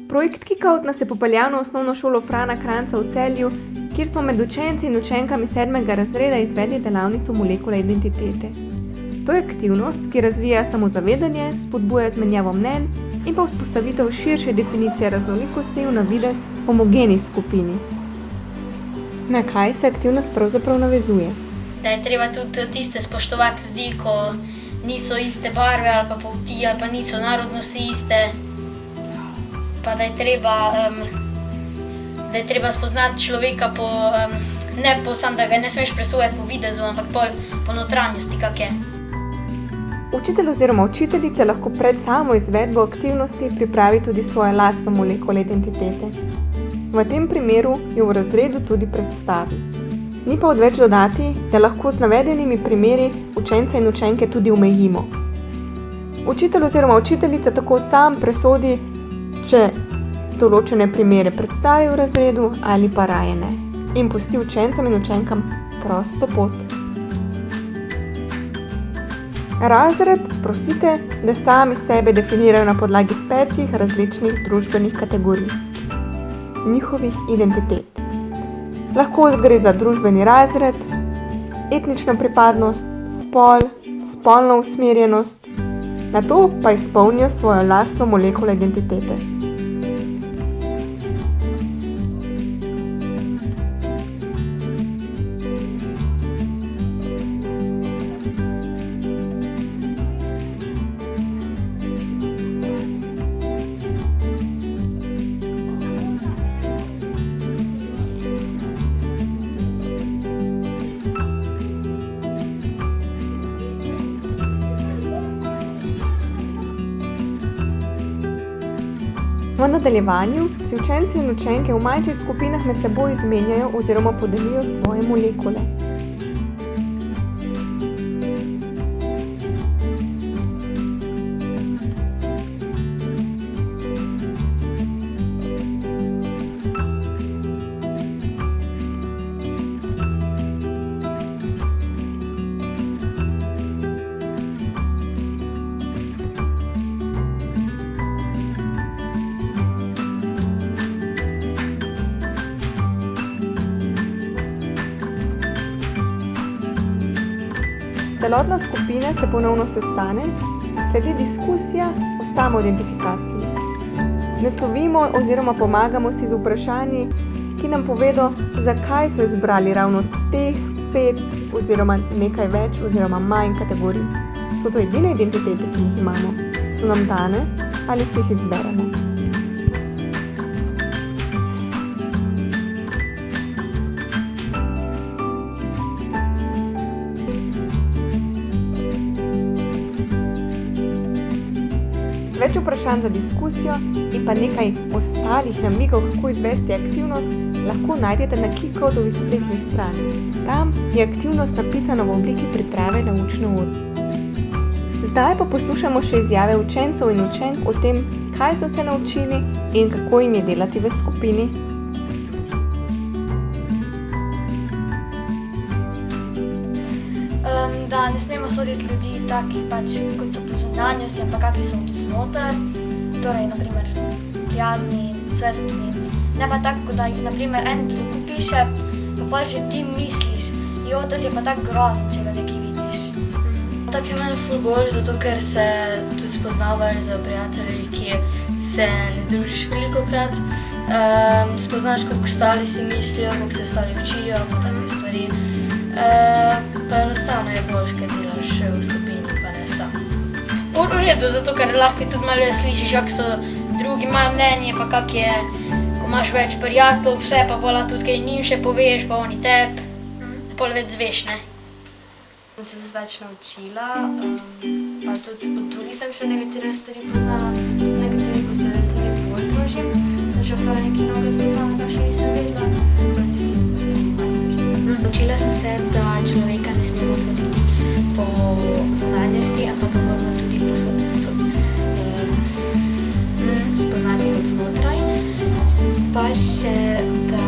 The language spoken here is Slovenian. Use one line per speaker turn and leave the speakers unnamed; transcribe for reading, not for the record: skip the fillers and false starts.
Projekt Kikout nas je popeljal na osnovno šolo Frana Kranjca v Celju, kjer smo med učenci in učenkami 7. razreda izvedli delavnico molekule identitete. To je aktivnost, ki razvija samozavedanje, spodbuja izmenjavo mnenj in pa vzpostavitev širše definicije raznolikosti v na videz homogeni skupini. Na kaj se aktivnost pravzaprav navezuje?
Da je treba tudi tiste spoštovati ljudi, ko niso iste barve ali pa polti ali pa niso narodnosti iste. Pa da je treba spoznati človeka ne po sam, da ga ne smeš presojati po videzu, ampak po notranjosti, kak je.
Učitelj oziroma učiteljica lahko pred samo izvedbo aktivnosti pripravi tudi svojo lastno molekulo identitete. V tem primeru jo v razredu tudi predstavi. Ni pa odveč dodati, da lahko z navedenimi primeri učence in učenke tudi omejimo. Učitelj oziroma učiteljica tako sam presodi, če določene primere predstavi v razredu ali pa raje ne, in pusti učencem in učenkam prosto pot. Razred prosite, da sami sebe definirajo na podlagi 5 različnih družbenih kategorij, njihovih identitet. Lahko gre za družbeni razred, etnično pripadnost, spol, spolno usmerjenost, nato pa izpolnijo svojo lastno molekulo identitete. V nadaljevanju si učenci in učenke v manjših skupinah med seboj izmenjajo oziroma podelijo svoje molekule. Celotna skupina se ponovno sestane, sledi diskusija o samoidentifikaciji. Naslovimo oziroma pomagamo si z vprašanji, ki nam povedo, zakaj so izbrali ravno teh 5 oziroma nekaj več oziroma manj kategorij. So to edine identitete, ki jih imamo? So nam dane ali si jih izberemo? Več vprašanj za diskusijo in pa nekaj ostalih namigov, kako izvesti aktivnost, lahko najdete na Kikoutovi spletni strani. Tam je aktivnost napisana v obliki priprave na učne ure. Zdaj pa poslušamo še izjave učencev in učenk o tem, kaj so se naučili in kako jim je delati v skupini.
Da ne smemo soditi ljudi taki, kot so po zunanjosti, ampak kakvi so tu znotraj. Torej, naprimer, prijazni, srčni. Ne pa tako, da naprimer en drug piše, pa že ti misliš, to je pa tako grozno, če ga nekaj vidiš.
Tako je meni ful bolj, zato ker se tudi spoznavaš za prijatelji, ki se ne družiš velikokrat. Spoznaš, kako ostali si mislijo, kako se ostali učijo, pa take stvari. Pa enostavno je boljš, ker delaš v skupini, pa ne sam.
Bolj v redu, zato ker lahko tudi malo slišiš, kako so drugi imajo mnenje, pa kak je, ko imaš več prijateljev, vse pa pola tudi kaj njim še poveš, pa oni teb, pol več zveš, ne?
Sem se tudi več naučila, pa tudi od drugih sem še nekatere stvari poznala, tudi nekateri, ko se z njimi bolj družim, sem še vse nekaj novega spoznala, kar še nisem vedela, pa si s tem, ko se z njimi manj družim.
Naučila sem se, da človeka ne smemo soditi po zunanjosti, ampak ga moramo tudi spoznati od znotraj. Pa še, da